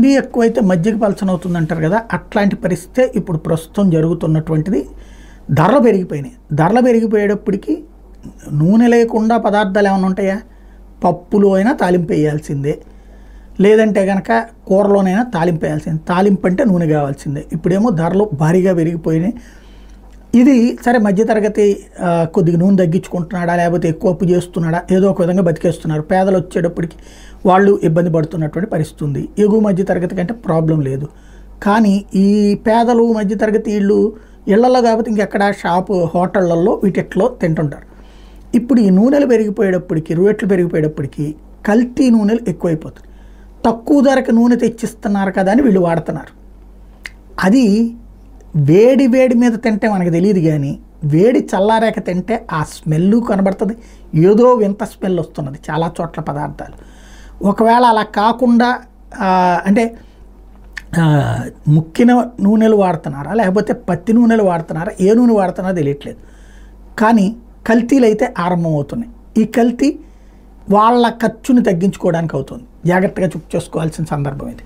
ఇవి ఎక్కువైతే మజ్జిగ పలచన అవుతుంది అంటారు కదా, అట్లాంటి పరిస్థితే ఇప్పుడు ప్రస్తుతం జరుగుతున్నటువంటిది. ధరలు పెరిగిపోయినాయి. ధరలు పెరిగిపోయేటప్పటికి నూనె లేకుండా పదార్థాలు ఏమైనా ఉంటాయా? పప్పులో అయినా తాలింపు వేయాల్సిందే, లేదంటే కనుక కూరలోనైనా తాలింపు వేయాల్సిందే. తాలింపు అంటే నూనె కావాల్సిందే. ఇప్పుడేమో ధరలు భారీగా పెరిగిపోయినాయి. ఇది సరే మధ్యతరగతి కొద్దిగా నూనె తగ్గించుకుంటున్నాడా, లేకపోతే ఎక్కువ అప్పు చేస్తున్నాడా, ఏదో ఒక విధంగా బతికేస్తున్నారు. పేదలు వచ్చేటప్పటికి వాళ్ళు ఇబ్బంది పడుతున్నటువంటి పరిస్థితి ఉంది. ఎగువ మధ్యతరగతి కంటే ప్రాబ్లం లేదు. కానీ ఈ పేదలు మధ్యతరగతి ఇళ్లలో కాబట్టి ఇంకెక్కడ షాపు హోటళ్లలో వీటిట్లో తింటుంటారు. ఇప్పుడు ఈ నూనెలు పెరిగిపోయేటప్పటికి, రేట్లు పెరిగిపోయేటప్పటికి కల్తీ నూనెలు ఎక్కువైపోతాయి. తక్కువ ధరకు నూనె తెచ్చిస్తున్నారు కదా అని వీళ్ళు వాడుతున్నారు. అది వేడి మీద తింటే మనకు తెలియదు, కానీ వేడి చల్లారాక తింటే ఆ స్మెల్ కనబడుతుంది. ఏదో వింత స్మెల్ వస్తున్నది చాలా చోట్ల పదార్థాలు. ఒకవేళ అలా కాకుండా అంటే ముక్కిన నూనెలు వాడుతున్నారా, లేకపోతే పత్తి నూనెలు వాడుతున్నారా, ఏ నూనె వాడుతున్నారో తెలియట్లేదు. కానీ కల్తీలు అయితే ఆరంభం అవుతున్నాయి. ఈ కల్తీ వాళ్ళ ఖర్చుని తగ్గించుకోవడానికి అవుతుంది. జాగ్రత్తగా చూసుకోవాల్సిన సందర్భం ఇది.